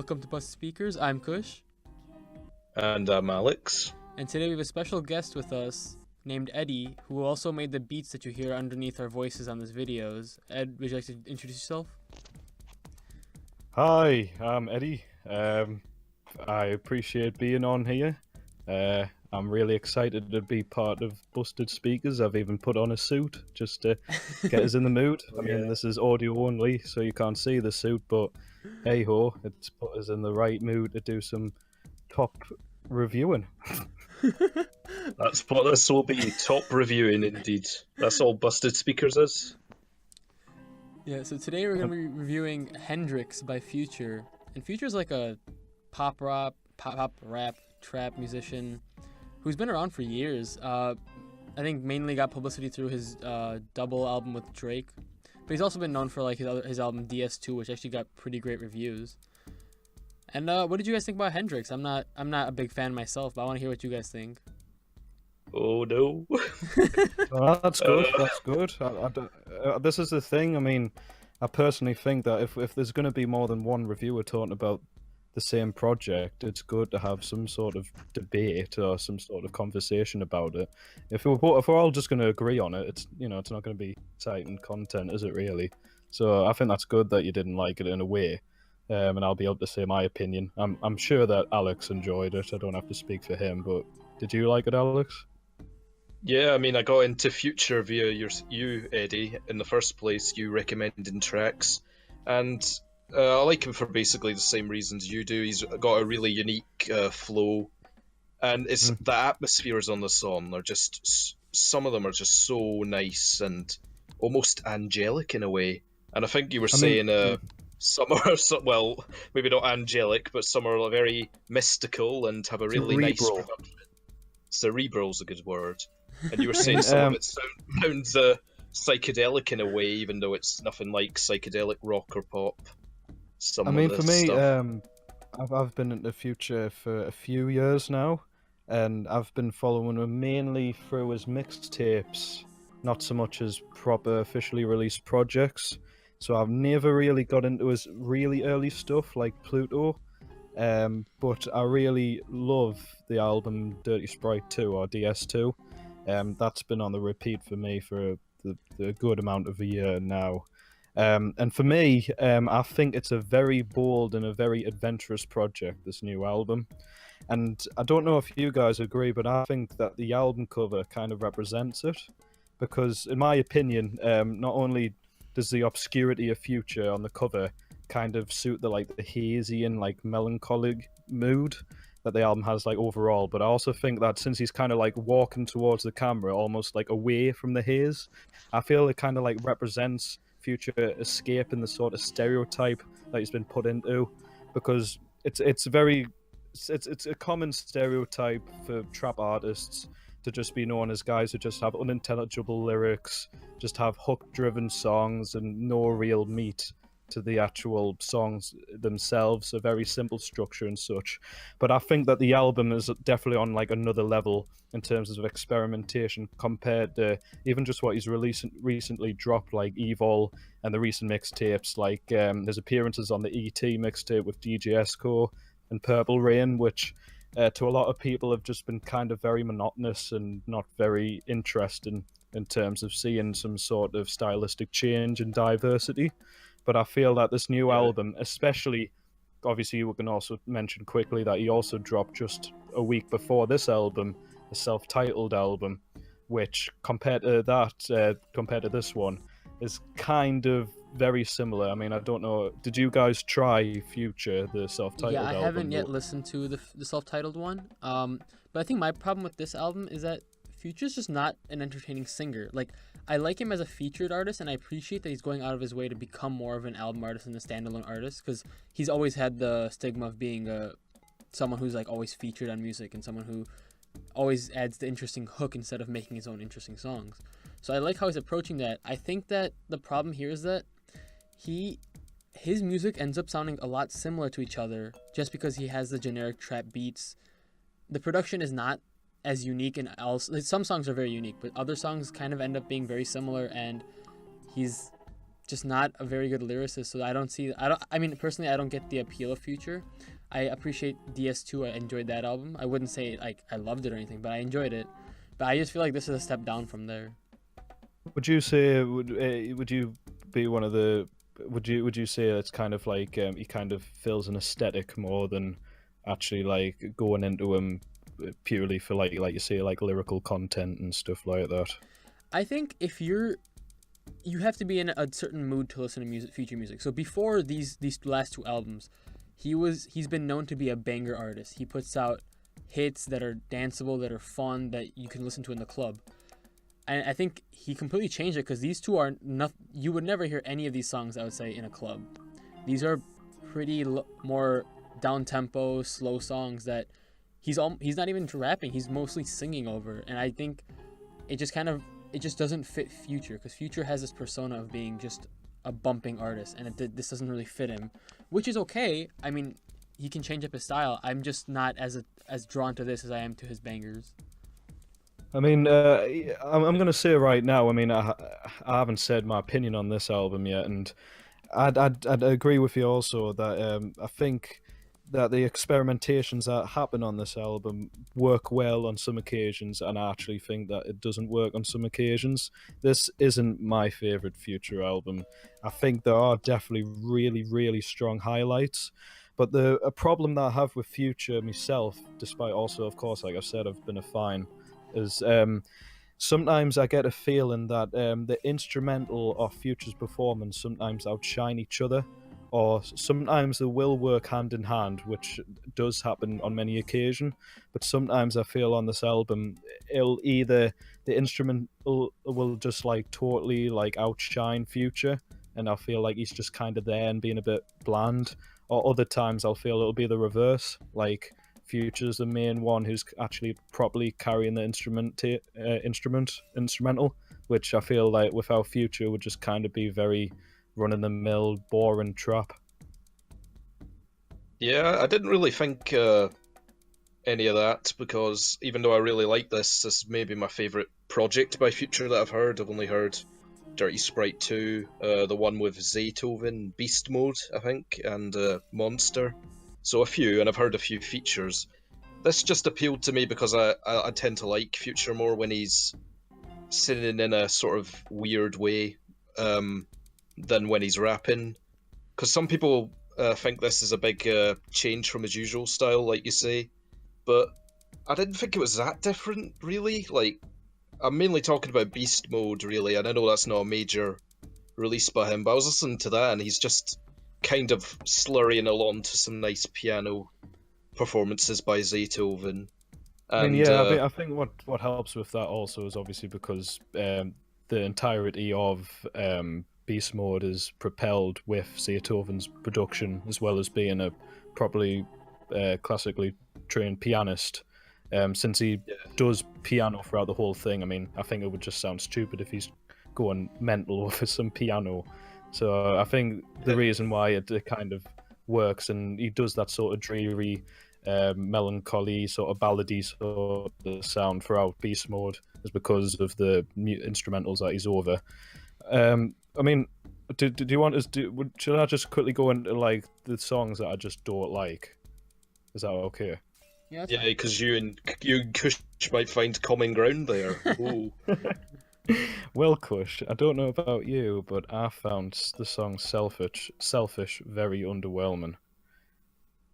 welcome to Busted Speakers. I'm Kush, And I'm Alex. and today we have a special guest with us named Eddie, who also made the beats that you hear underneath our voices on these videos. Ed, would you like to introduce yourself? Hi, I'm Eddie. I appreciate being on here. I'm really excited to be part of Busted Speakers. I've even put on a suit just to get us in the mood. I mean, this is audio only, so you can't see the suit, but hey ho, it's put us in the right mood to do some top reviewing. That's what this will be, top reviewing indeed. That's all Busted Speakers is. Yeah, so today we're going to be reviewing Hendrix by Future. And Future's like a pop rap, trap musician who's been around for years. I think mainly got publicity through his double album with Drake. But he's also been known for like his album DS2, which actually got pretty great reviews. And what did you guys think about Hendrix? I'm not a big fan myself, but I want to hear what you guys think. Oh no. Well, that's good. That's good. This is the thing. I mean, I personally think that if there's going to be more than one reviewer talking about the same project, it's good to have some sort of debate or some sort of conversation about it. If we're all just going to agree on it, it's not going to be exciting content, is it really? So I think that's good that you didn't like it in a way, and I'll be able to say my opinion. I'm sure that Alex enjoyed it. I don't have to speak for him, but did you like it, Alex? Yeah, I mean, I got into Future via you, Eddie, in the first place, you recommending tracks. And I like him for basically the same reasons you do. He's got a really unique flow. And it's the atmospheres on the song are just, some of them are just so nice and almost angelic in a way. And I think you were saying some are, well, maybe not angelic, but some are very mystical and have a really nice production. Cerebral's a good word. And you were saying some of it sounds psychedelic in a way, even though it's nothing like psychedelic rock or pop. For me, I've been into Future for a few years now, and I've been following him mainly through his mixtapes, not so much as proper officially released projects. So I've never really got into his really early stuff like Pluto. But I really love the album Dirty Sprite 2 or DS2. That's been on the repeat for me for the good amount of a year now. And for me, I think it's a very bold and a very adventurous project, this new album. And I don't know if you guys agree, but I think that the album cover kind of represents it. Because in my opinion, not only does the obscurity of Future on the cover kind of suit the hazy and like melancholic mood that the album has like overall, but I also think that since he's kind of like walking towards the camera almost like away from the haze, I feel it kind of like represents Future escaping the sort of stereotype that he's been put into, because it's a common stereotype for trap artists to just be known as guys who just have unintelligible lyrics, just have hook driven songs and no real meat to the actual songs themselves, a very simple structure and such. But I think that the album is definitely on like another level in terms of experimentation compared to even just what he's recently dropped, like Evil and the recent mixtapes, like his appearances on the ET mixtape with DJ Esco and Purple Rain, which to a lot of people have just been kind of very monotonous and not very interesting in terms of seeing some sort of stylistic change and diversity. But I feel that this new album, especially, obviously we can also mention quickly that he also dropped just a week before this album, a self-titled album, which compared to this one, is kind of very similar. I mean, I don't know, did you guys try Future, the self-titled album? Yeah, I haven't yet listened to the self-titled one. But I think my problem with this album is that Future's just not an entertaining singer. Like, I like him as a featured artist, and I appreciate that he's going out of his way to become more of an album artist and a standalone artist, because he's always had the stigma of being someone who's like always featured on music and someone who always adds the interesting hook instead of making his own interesting songs. So I like how he's approaching that. I think that the problem here is that his music ends up sounding a lot similar to each other just because he has the generic trap beats. The production is not as unique, and some songs are very unique, but other songs kind of end up being very similar, and he's just not a very good lyricist. So I mean, personally, I don't get the appeal of Future. I appreciate DS2. I enjoyed that album. I wouldn't say like I loved it or anything, but I enjoyed it. But I just feel like this is a step down from there. Would you say would you be one of the would you say it's kind of like he kind of fills an aesthetic more than actually like going into him purely for like you say like lyrical content and stuff like that? I think if you have to be in a certain mood to listen to Future music. So before these last two albums, he's been known to be a banger artist. He puts out hits that are danceable, that are fun, that you can listen to in the club. And I think he completely changed it because these two are not. You would never hear any of these songs, I would say, in a club. These are pretty more down tempo, slow songs that he's not even rapping. He's mostly singing over, and I think it just doesn't fit Future because Future has this persona of being just a bumping artist, and this doesn't really fit him, which is okay. I mean, he can change up his style. I'm just not as drawn to this as I am to his bangers. I mean, I'm gonna say right now. I mean, I haven't said my opinion on this album yet, and I'd agree with you also that I think that the experimentations that happen on this album work well on some occasions, and I actually think that it doesn't work on some occasions. This isn't my favorite Future album. I think there are definitely really, really strong highlights. But a problem that I have with Future myself, despite also, of course, like I've said, I've been a fan, is sometimes I get a feeling that the instrumental of Future's performance sometimes outshine each other, or sometimes they will work hand in hand, which does happen on many occasions. But sometimes I feel on this album, it'll either the instrumental will just like totally like outshine Future, and I feel like he's just kind of there and being a bit bland, or other times I'll feel it'll be the reverse, like Future's the main one who's actually properly carrying the instrumental, which I feel like without Future would just kind of be very run-of-the-mill, boring trap. Yeah, I didn't really think any of that, because even though I really like this may be my favourite project by Future that I've heard. I've only heard Dirty Sprite 2, the one with Zaytoven, Beast Mode, I think, and Monster. So a few, and I've heard a few features. This just appealed to me because I tend to like Future more when he's singing in a sort of weird way than when he's rapping. Because some people think this is a big change from his usual style, like you say, but I didn't think it was that different, really. Like, I'm mainly talking about Beast Mode, really, and I know that's not a major release by him, but I was listening to that, and he's just kind of slurrying along to some nice piano performances by Zaytoven. I mean, yeah, I think what helps with that also is obviously because the entirety of Beast Mode is propelled with Zaytoven's production, as well as being a properly classically trained pianist. Since he does piano throughout the whole thing, I mean, I think it would just sound stupid if he's going mental over some piano. So I think the reason why it kind of works, and he does that sort of dreary, melancholy, sort of ballady sort of sound throughout Beast Mode, is because of the instrumentals that he's over. I mean, do you want us to? Should I just quickly go into like the songs that I just don't like? Is that okay? Yeah, because you and Kush might find common ground there. Ooh. Well, Kush, I don't know about you, but I found the song Selfish very underwhelming.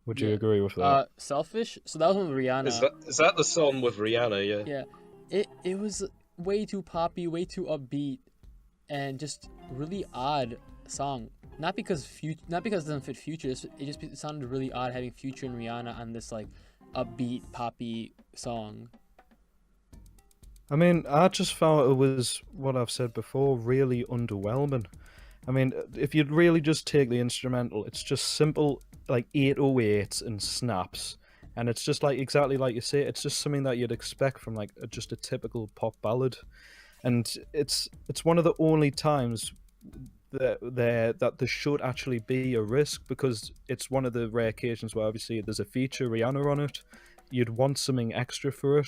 Would you agree with that? Selfish? So that was with Rihanna. Is that the song with Rihanna, yeah? Yeah. It was way too poppy, way too upbeat, and just really odd song. Not because it doesn't fit Future, it sounded really odd having Future and Rihanna on this like upbeat, poppy song. I mean, I just felt it was what I've said before, really underwhelming. I mean, if you'd really just take the instrumental, it's just simple, like 808s and snaps, and it's just like exactly like you say, it's just something that you'd expect from like just a typical pop ballad, and it's one of the only times that there should actually be a risk, because it's one of the rare occasions where obviously there's a feature Rihanna on it. You'd want something extra for it.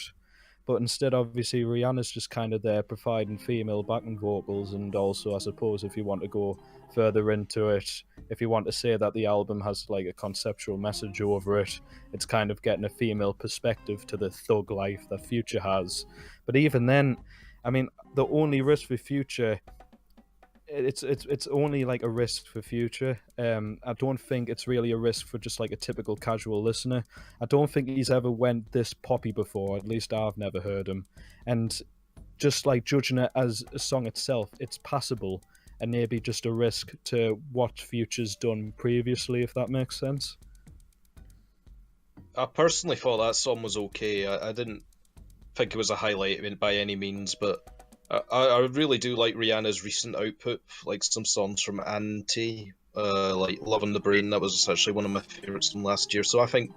But instead, obviously, Rihanna's just kind of there providing female backing vocals, and also, I suppose, if you want to go further into it, if you want to say that the album has like a conceptual message over it, it's kind of getting a female perspective to the thug life that Future has. But even then, I mean, the only risk for Future, it's only like a risk for Future. I don't think it's really a risk for just like a typical casual listener. I don't think he's ever went this poppy before. At least I've never heard him. And just like judging it as a song itself, it's passable and maybe just a risk to what Future's done previously, if that makes sense. I personally thought that song was okay. I didn't think it was a highlight by any means, but I really do like Rihanna's recent output, like some songs from Auntie, like Love on the Brain. That was actually one of my favourites from last year. So I think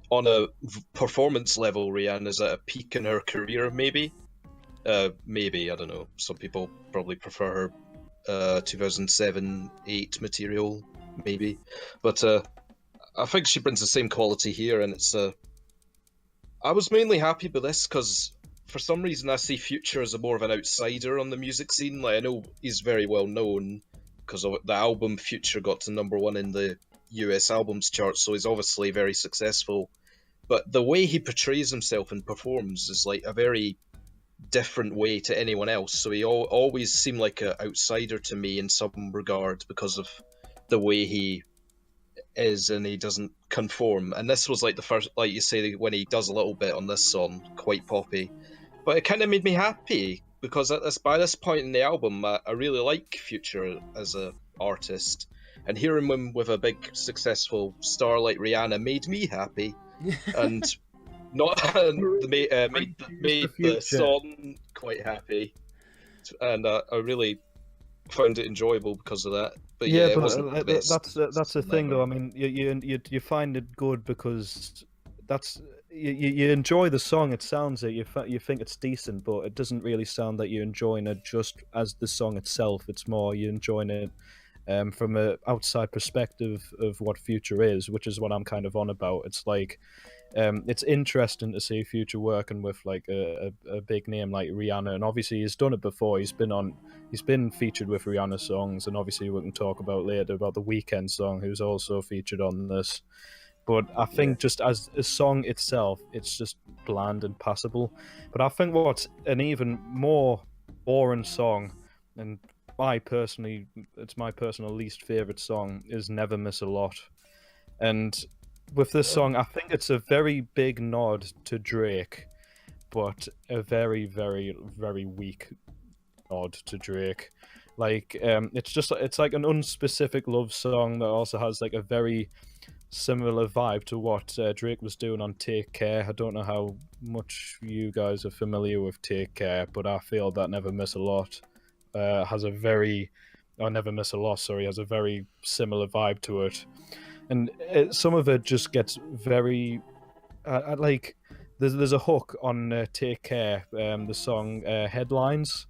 on a performance level, Rihanna's at a peak in her career, maybe. Maybe, I don't know. Some people probably prefer her 2007-8 material, maybe. But I think she brings the same quality here, and it's I was mainly happy with this because for some reason I see Future as a more of an outsider on the music scene. Like, I know he's very well known because of the album Future got to #1 in the US albums chart, so he's obviously very successful. But the way he portrays himself and performs is like a very different way to anyone else. So he always seemed like an outsider to me in some regard because of the way he is, and he doesn't conform. And this was like the first, like you say, when he does a little bit on this song, quite poppy. But it kind of made me happy because by this point in the album, I really like Future as a artist, and hearing him with a big successful star like Rihanna made me happy, and not made the song quite happy, and I really found it enjoyable because of that. But yeah, it wasn't the best. That's the thing, though. I mean, you find it good because that's you enjoy the song. It sounds it. You think it's decent, but it doesn't really sound that you're enjoying it just as the song itself. It's more you're enjoying it from an outside perspective of what Future is, which is what I'm kind of on about. It's like it's interesting to see Future working with like a big name like Rihanna, and obviously he's done it before. He's been featured with Rihanna songs, and obviously we can talk about later about the Weeknd song, who's also featured on this. But I think just as a song itself, it's just bland and passable. But I think what's an even more boring song, and it's my personal least favorite song, is Never Miss a Lot. And with this song, I think it's a very big nod to Drake, but a very, very, very weak nod to Drake. Like, it's like an unspecific love song that also has like a very similar vibe to what Drake was doing on Take Care. I don't know how much you guys are familiar with Take Care, but I feel that Never Miss a Lot has a very similar vibe to it. And some of it just gets very like there's a hook on Take Care, the song Headlines.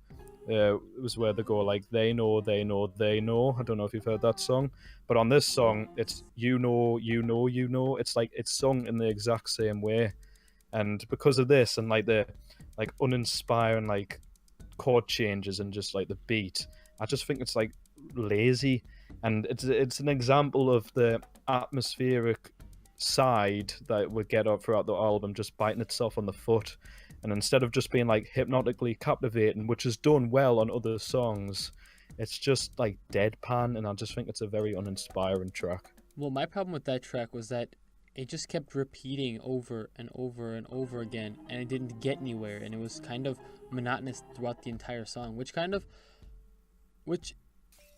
It was where they go like they know, they know, they know. I don't know if you've heard that song, but on this song it's you know, you know, you know. It's like it's sung in the exact same way, and because of this and like the like uninspiring like chord changes and just like the beat, I just think it's like lazy, and it's an example of the atmospheric side that we get up throughout the album just biting itself on the foot. And instead of just being like hypnotically captivating, which is done well on other songs, it's just like deadpan, and I just think it's a very uninspiring track. Well, my problem with that track was that it just kept repeating over and over and over again, and it didn't get anywhere, and it was kind of monotonous throughout the entire song, which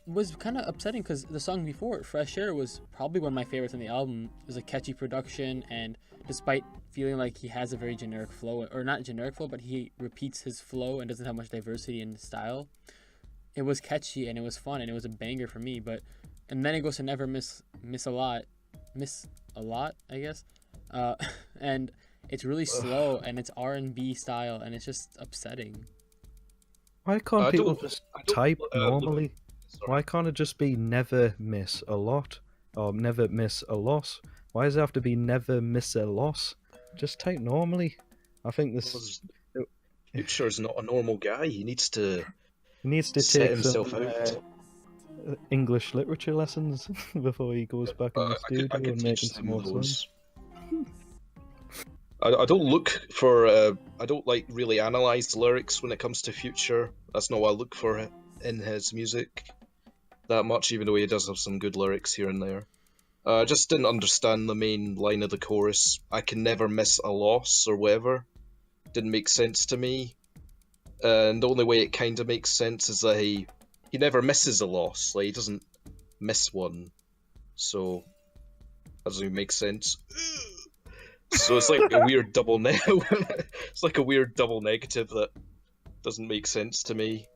was kind of upsetting because the song before, Fresh Air, was probably one of my favorites on the album. It was a catchy production, and despite feeling like he has a very generic flow, or not generic flow, but he repeats his flow and doesn't have much diversity in style, it was catchy and it was fun and it was a banger for me. And then it goes to Never Miss a Lot, I guess, and it's really slow and it's R&B style and it's just upsetting. Why can't people just type normally? Why can't it just be Never Miss a Lot or Never Miss a Loss? Why does it have to be Never Miss a Loss? Just type normally. I think it Future's not a normal guy. He needs to take set some himself out. English literature lessons before he goes back in the studio I could and teach making some him more those. songs. I don't look for. I don't like really analyze lyrics when it comes to Future. That's not what I look for in his music that much, even though he does have some good lyrics here and there. I just didn't understand the main line of the chorus. I can never miss a loss or whatever. Didn't make sense to me. And the only way it kind of makes sense is that he never misses a loss. Like, he doesn't miss one. So that doesn't even make sense. So it's like a weird double it's like a weird double negative that doesn't make sense to me.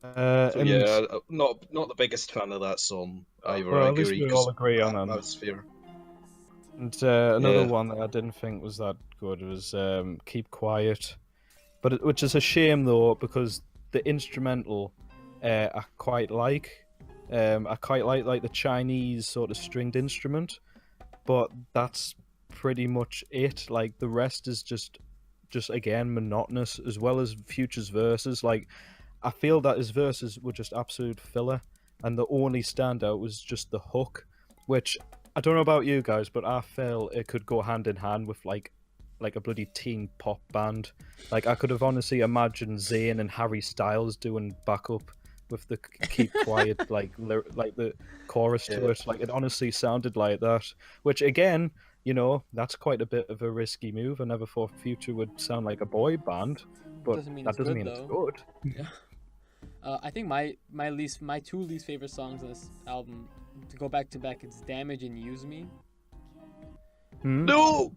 So yeah, not the biggest fan of that song either. Well, I at least agree. we all agree on that. That's fair. And another one that I didn't think was that good was "Keep Quiet," which is a shame though, because the instrumental I quite like. I quite like the Chinese sort of stringed instrument, but that's pretty much it. Like the rest is just again monotonous, as well as Future's verses. Like I feel that his verses were just absolute filler, and the only standout was just the hook, which I don't know about you guys, but I feel it could go hand in hand with like a bloody teen pop band. Like I could have honestly imagined Zayn and Harry Styles doing backup with the "Keep Quiet" like the chorus to it. Like it honestly sounded like that, which again, you know, that's quite a bit of a risky move. I never thought Future would sound like a boy band, but that doesn't mean it's good. Yeah. I think my two least favorite songs on this album, to go back to back, it's "Damage" and "Use Me." No,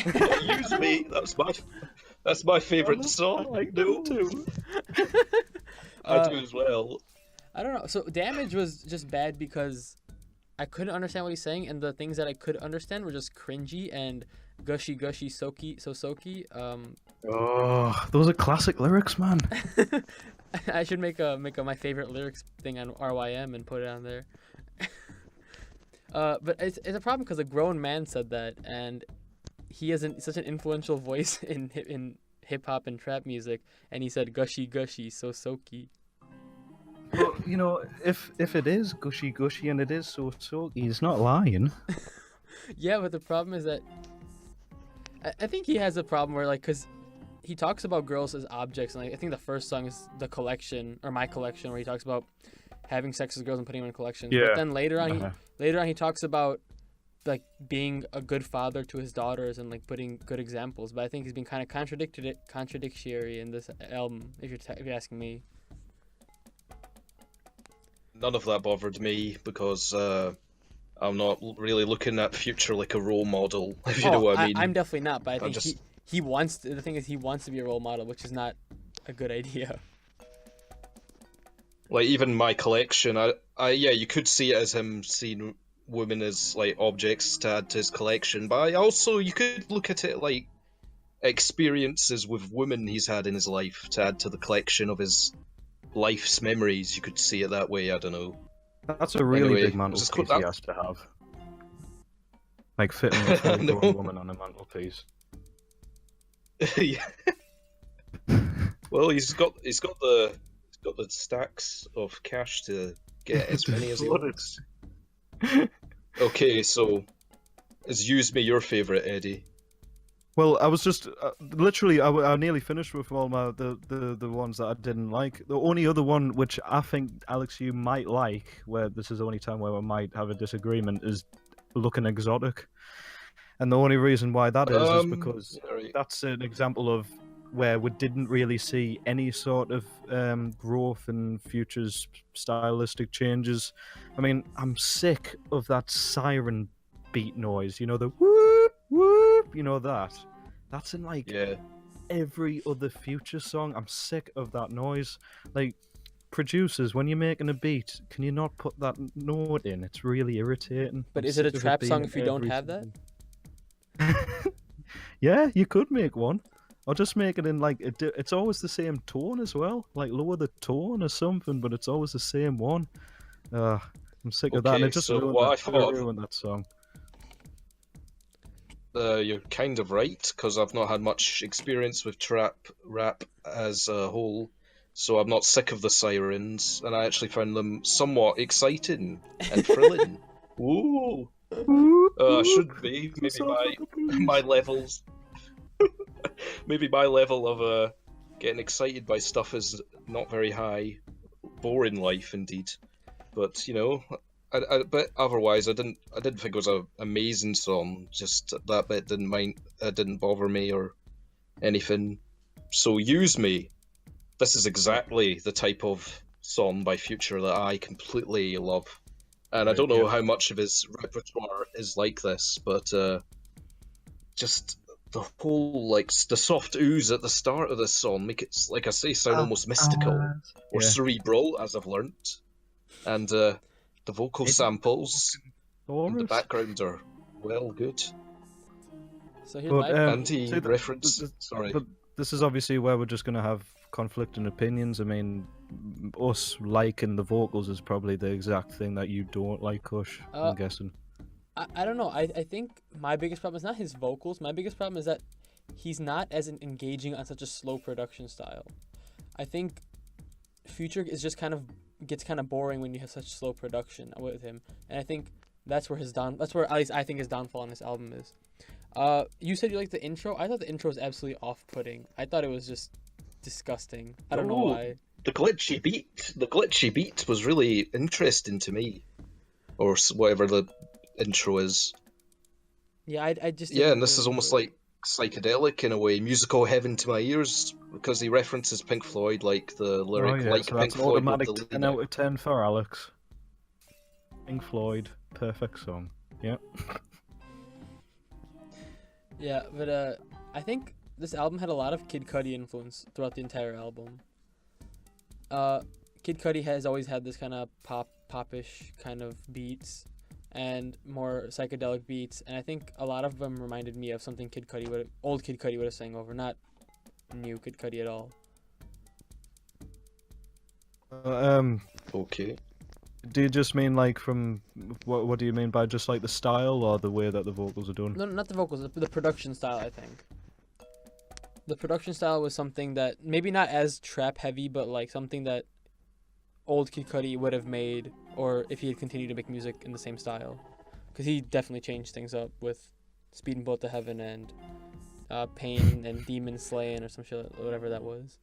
"Use Me." That's my favorite song. I like them too. I do as well. I don't know. So "Damage" was just bad because I couldn't understand what he's saying, and the things that I could understand were just cringy and gushy, soaky. Oh, those are classic lyrics, man. I should make my favorite lyrics thing on RYM and put it on there. But it's a problem because a grown man said that, and he has such an influential voice in hip hop and trap music, and he said gushy, so soaky. But you know, if it is gushy and it is so soaky, he's not lying. Yeah, but the problem is that I think he has a problem where, like, because he talks about girls as objects, and like, I think the first song is The Collection, or My Collection, where he talks about having sex with girls and putting them in collections. Yeah. But then later on he talks about like being a good father to his daughters and like putting good examples. But I think he's been kind of contradictory in this album, if you're asking me. None of that bothered me because I'm not really looking at Future like a role model, if you know what I mean. I'm definitely not, but I think he wants to, the thing is he wants to be a role model, which is not a good idea. Like even My Collection, yeah, you could see it as him seeing women as like objects to add to his collection, but also you could look at it like experiences with women he's had in his life to add to the collection of his life's memories. You could see it that way. I don't know. That's a really big mantelpiece he has to have. Like fitting a full-grown woman on a mantelpiece. Yeah. Well, he's got the stacks of cash to get as many as he wants. Okay, so is "Use Me" your favorite, Eddie? Well, I was just literally I nearly finished with all my the ones that I didn't like. The only other one which I think, Alex, you might like, where this is the only time where we might have a disagreement, is "Looking Exotic." And the only reason why that is because that's an example of where we didn't really see any sort of growth in Future's stylistic changes. I mean, I'm sick of that siren beat noise, you know, the whoop, whoop, you know that. That's in like every other Future song. I'm sick of that noise. Like, producers, when you're making a beat, can you not put that note in? It's really irritating. But is it a trap song if you don't have that? Yeah, you could make one. Or just make it in like it's always the same tone as well. Like lower the tone or something, but it's always the same one. I'm sick of that, and it just ruined that song. you're kind of right, because I've not had much experience with trap rap as a whole, so I'm not sick of the sirens, and I actually found them somewhat exciting and thrilling. Ooh, I should be. Maybe my levels, maybe my level of getting excited by stuff is not very high. Boring life indeed, but you know, but otherwise, I didn't think it was an amazing song. Just that bit didn't bother me or anything. So use me. This is exactly the type of song by Future that I completely love, and I Right, don't know yeah. how much of his repertoire is like this, but just the whole the soft ooze at the start of this song make it, like I say, sound almost mystical or Yeah. cerebral, as I've learnt, and the vocal samples in the background are well good. So here's my Anti-reference. Sorry. But this is obviously where we're just going to have conflicting opinions. I mean, us liking the vocals is probably the exact thing that you don't like, Kush, I'm guessing. I don't know. I think my biggest problem is not his vocals. My biggest problem is that he's not as engaging on such a slow production style. I think Future is just gets kind of boring when you have such slow production with him, and I think that's where at least I think his downfall on this album is. You said you liked the intro. I thought the intro was absolutely off-putting. I thought it was just disgusting. I don't know why. The glitchy beat was really interesting to me, or whatever the intro is. Yeah, I just and this is almost like psychedelic in a way, musical heaven to my ears, because he references Pink Floyd, like the lyric, like so Pink that's Floyd automatic with the 10 out of 10 for Alex. Pink Floyd, perfect song. Yeah. Yeah, but I think this album had a lot of Kid Cudi influence throughout the entire album. Kid Cudi has always had this kind of popish kind of beats and more psychedelic beats, and I think a lot of them reminded me of something old Kid Cudi would have sang over, not new Kid Cudi at all. Okay. Do you just mean like from what do you mean by just like the style or the way that the vocals are done? No, not the vocals, the production style, I think. The production style was something that maybe not as trap heavy, but like something that old Kid Cudi would have made, or if he had continued to make music in the same style, because he definitely changed things up with Speeding Bullet to Heaven and Pain and Demon Slaying or some shit, whatever that was.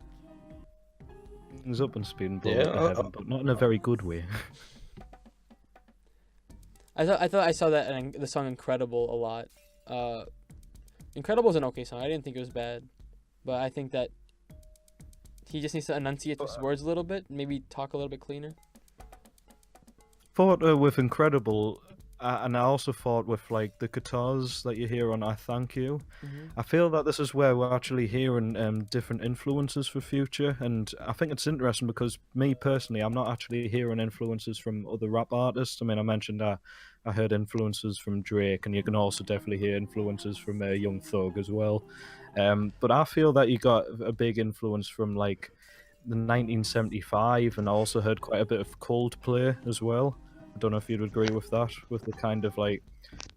Things up and Speeding Bullet to Heaven, but not in a very good way. I thought I saw that in the song Incredible a lot. Incredible is an okay song. I didn't think it was bad, but I think that he just needs to enunciate his words a little bit, maybe talk a little bit cleaner. Thought with Incredible, and I also thought with like the guitars that you hear on I Thank You, I feel that this is where we're actually hearing different influences for Future, and I think it's interesting because me personally, I'm not actually hearing influences from other rap artists. I mean, I mentioned I heard influences from Drake, and you can also definitely hear influences from Young Thug as well. But I feel that you got a big influence from like the 1975, and I also heard quite a bit of Coldplay as well. I don't know if you'd agree with that, with the kind of like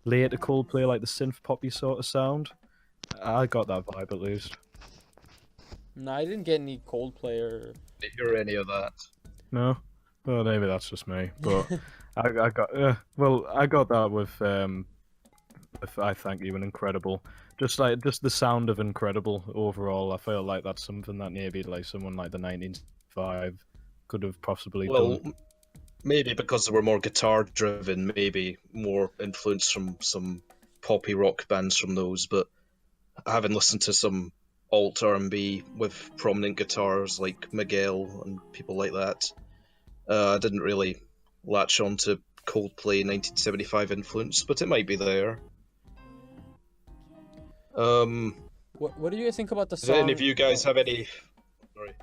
later Coldplay, like the synth poppy sort of sound. I got that vibe at least. No, I didn't get any Coldplay or hear any of that. No, well maybe that's just me, but I got I got that with I Thank You and Incredible. Just the sound of Incredible overall. I feel like that's something that maybe like someone like the 1975 could have possibly done. Maybe because they were more guitar driven, maybe more influence from some poppy rock bands from those, but having listened to some alt R&B with prominent guitars like Miguel and people like that, I didn't really latch on to Coldplay 1975 influence, but it might be there. What do you guys think about the song? Do any of you guys have any? Sorry.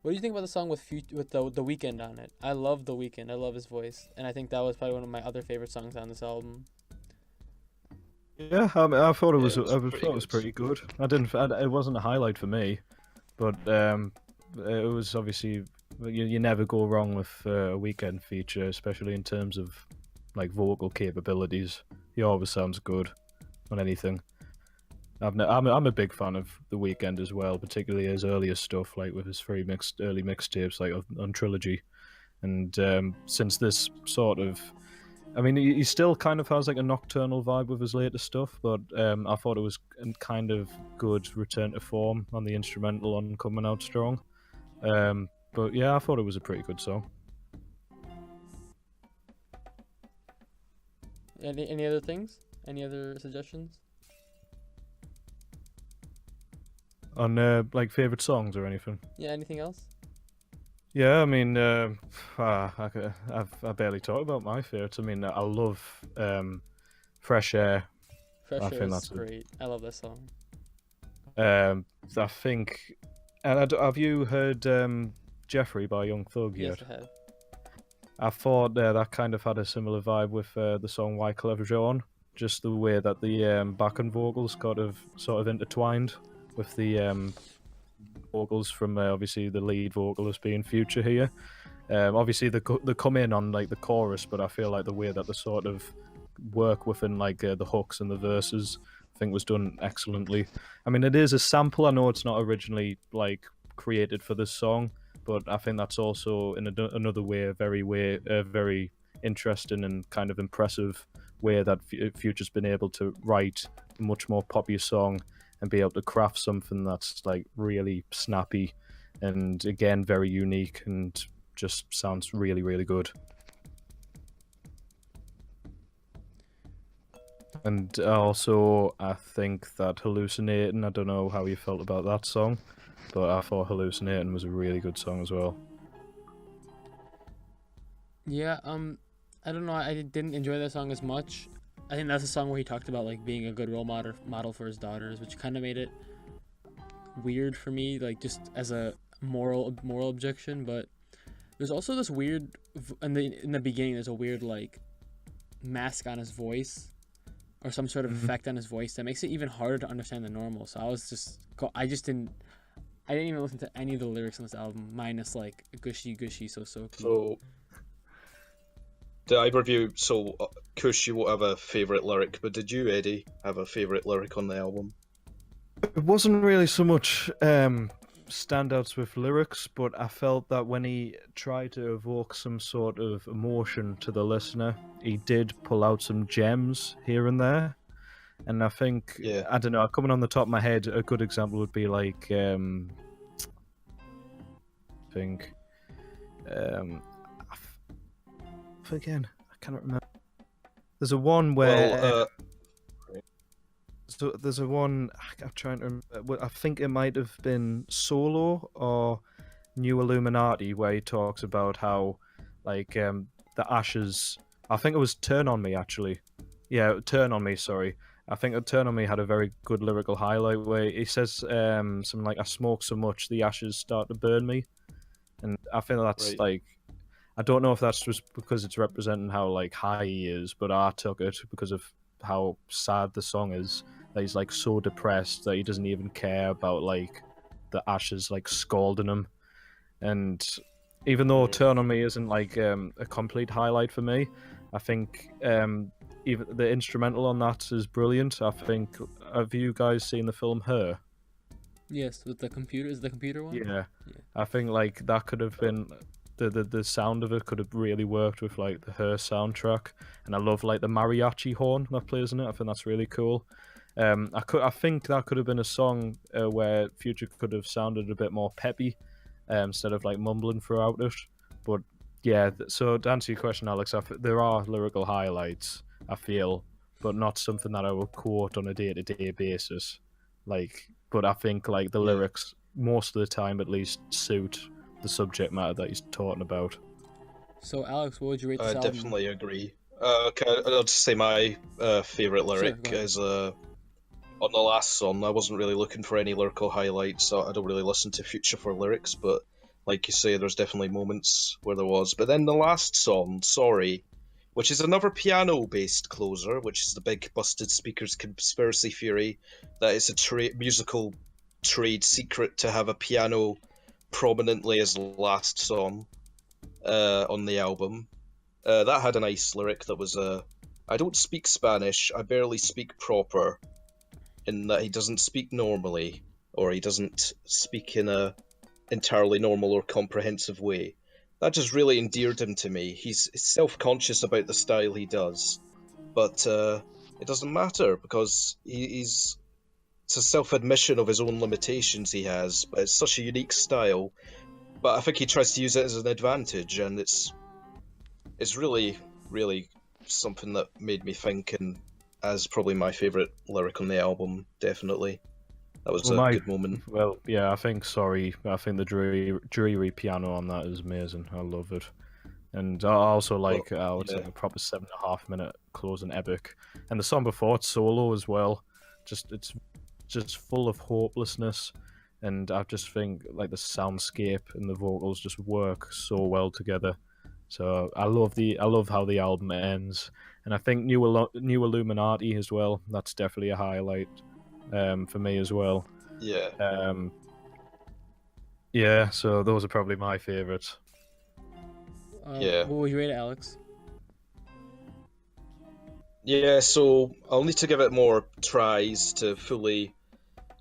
What do you think about the song with the Weeknd on it? I love the Weeknd. I love his voice, and I think that was probably one of my other favorite songs on this album. Yeah, I mean, I thought it was. I thought it was pretty good. It wasn't a highlight for me, but it was obviously. You never go wrong with a Weeknd feature, especially in terms of like vocal capabilities. He always sounds good on anything. I'm a big fan of The Weeknd as well, particularly his earlier stuff, like with his early mixtapes, like on Trilogy. And since this sort of, I mean, he still kind of has like a nocturnal vibe with his later stuff, but I thought it was a kind of good return to form on the instrumental on Coming Out Strong. But yeah, I thought it was a pretty good song. Any other things? Any other suggestions? On like favorite songs or anything? Yeah, anything else? Yeah, I mean, I barely talked about my favorites. I mean, I love Fresh Air. Fresh Air is great. I love that song. I think, and have you heard Jeffrey by Young Thug yet? Yes, I have. I thought that kind of had a similar vibe with the song Why Clever John. Just the way that the backing vocals sort of intertwined with the vocals from obviously the lead vocalist being Future here. Obviously they come in on like the chorus, but I feel like the way that they sort of work within like the hooks and the verses, I think was done excellently. I mean, it is a sample. I know it's not originally like created for this song, but I think that's also in another way a very interesting and kind of impressive way that Future's been able to write a much more popular song and be able to craft something that's like really snappy and again very unique and just sounds really good. And also I think that Hallucinating, I don't know how you felt about that song, but I thought Hallucinating was a really good song as well. Yeah, I don't know, I didn't enjoy that song as much. I think that's a song where he talked about like being a good role model for his daughters, which kind of made it weird for me, like just as a moral objection. But there's also this weird in the beginning. There's a weird like mask on his voice, or some sort of effect on his voice that makes it even harder to understand than normal. So I didn't even listen to any of the lyrics on this album, minus like Gushy Gushy So Cool. So did either of you, Kush, you won't have a favourite lyric, but did you, Eddie, have a favourite lyric on the album? It wasn't really so much standouts with lyrics, but I felt that when he tried to evoke some sort of emotion to the listener, he did pull out some gems here and there. And I think, I don't know, coming on the top of my head, a good example would be like, again, I cannot remember. There's a one where there's a one I'm trying to remember. I think it might have been Solo or New Illuminati, where he talks about how like the ashes. I think it was Turn on Me actually. Yeah, Turn on Me. Sorry, I think Turn on Me had a very good lyrical highlight where he says something like, "I smoke so much the ashes start to burn me," and I feel that's like. I don't know if that's just because it's representing how like high he is, but I took it because of how sad the song is. That he's like so depressed that he doesn't even care about like the ashes like scalding him. And even though Turn on Me isn't like a complete highlight for me, I think even the instrumental on that is brilliant. I think, have you guys seen the film Her? Yes, with the computer. Is the computer one? Yeah. I think like that could have been. The sound of it could have really worked with like the Her soundtrack, and I love like the mariachi horn that plays in it. I think that's really cool. I think that could have been a song where Future could have sounded a bit more peppy instead of like mumbling throughout it. But yeah, so to answer your question, Alex, there are lyrical highlights, I feel, but not something that I would quote on a day-to-day basis. Like, but I think like the lyrics most of the time at least suit the subject matter that he's talking about. So Alex, what would you rate this album? I definitely agree. I'll just say my favourite lyric is on the last song. I wasn't really looking for any lyrical highlights, so I don't really listen to Future for lyrics, but like you say, there's definitely moments where there was. But then the last song, Sorry, which is another piano-based closer, which is the big Busted Speakers conspiracy theory that it's a musical trade secret to have a piano prominently as the last song on the album. That had a nice lyric that was I don't speak Spanish, I barely speak proper. in that he doesn't speak normally, or he doesn't speak in a entirely normal or comprehensive way. That just really endeared him to me. He's self-conscious about the style he does, but it doesn't matter because it's a self-admission of his own limitations he has, but it's such a unique style. But I think he tries to use it as an advantage, and it's really, really something that made me think, and as probably my favourite lyric on the album, definitely. That was a good moment. Well, yeah, I think the dreary piano on that is amazing. I love it. And I also like it's like a proper 7.5 minute closing epic. And the song before it's solo as well. It's just full of hopelessness. And I just think like the soundscape and the vocals just work so well together. So I love how the album ends. And I think New Illuminati as well. That's definitely a highlight for me as well. Yeah. Yeah, so those are probably my favourites. What would you rate it, Alex? Yeah, so I'll need to give it more tries to fully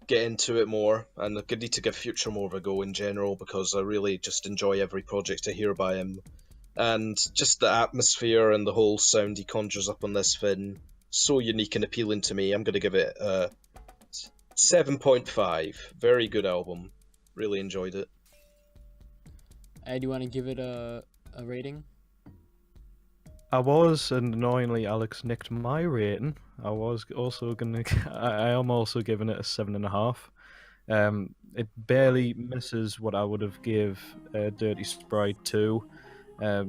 get into it more, and I need to give Future more of a go in general because I really just enjoy every project I hear by him. And just the atmosphere and the whole sound he conjures up on this thing, so unique and appealing to me. I'm going to give it 7.5. Very good album. Really enjoyed it. Do you want to give it a rating? I was, and annoyingly, Alex nicked my rating. I am also giving it a 7.5. It barely misses what I would have give Dirty Sprite 2.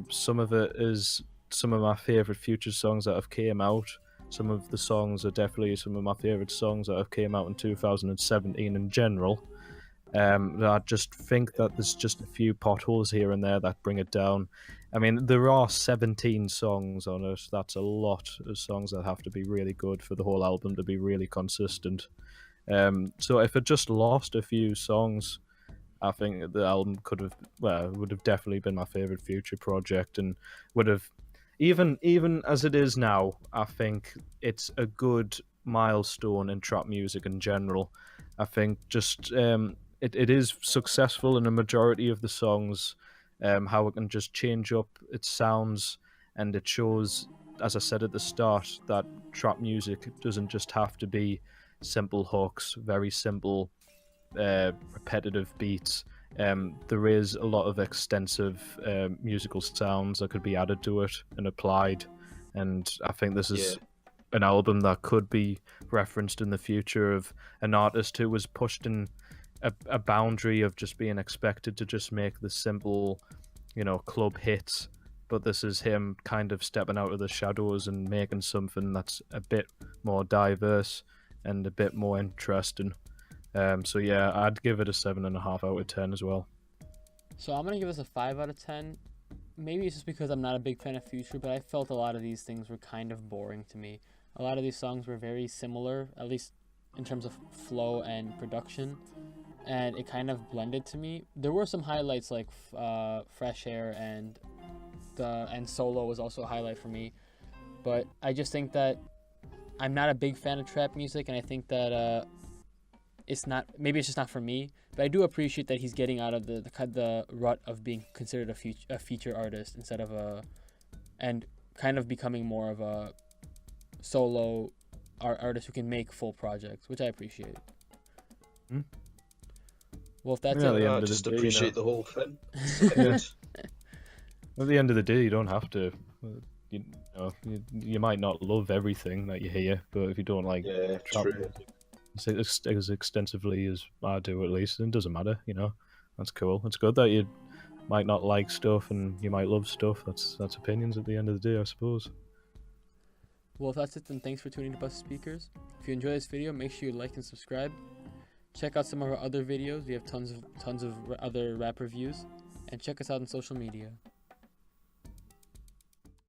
Some of it is some of my favourite Future songs that have came out. Some of the songs are definitely some of my favourite songs that have came out in 2017 in general. I just think that there's just a few potholes here and there that bring it down. I mean, there are 17 songs on it. That's a lot of songs that have to be really good for the whole album to be really consistent. So if it just lost a few songs, I think the album would have definitely been my favourite Future project, and would have, even as it is now, I think it's a good milestone in trap music in general. I think just it is successful in a majority of the songs, how it can just change up its sounds, and it shows, as I said at the start, that trap music doesn't just have to be simple hooks, very simple repetitive beats. There is a lot of extensive musical sounds that could be added to it and applied, and I think this is an album that could be referenced in the future of an artist who was pushed in a boundary of just being expected to just make the simple, club hits, but this is him kind of stepping out of the shadows and making something that's a bit more diverse and a bit more interesting. So yeah, I'd give it a 7.5 out of 10 as well. So I'm gonna give this a 5 out of 10. Maybe it's just because I'm not a big fan of Future, but I felt a lot of these things were kind of boring to me. A lot of these songs were very similar, at least in terms of flow and production, and it kind of blended to me. There were some highlights like Fresh Air and Solo was also a highlight for me, but I just think that I'm not a big fan of trap music, and I think that maybe it's just not for me, but I do appreciate that he's getting out of the rut of being considered a feature artist instead of and kind of becoming more of a solo artist who can make full projects, which I appreciate. Well, if that's it, I just appreciate the whole thing. At the end of the day, you don't have to. You might not love everything that you hear, but if you don't like trap music as extensively as I do, at least, then it doesn't matter. That's cool. It's good that you might not like stuff and you might love stuff. That's opinions at the end of the day, I suppose. Well, if that's it, then thanks for tuning to Bus Speakers. If you enjoy this video, make sure you like and subscribe. Check out some of our other videos. We have tons of other rap reviews, and check us out on social media.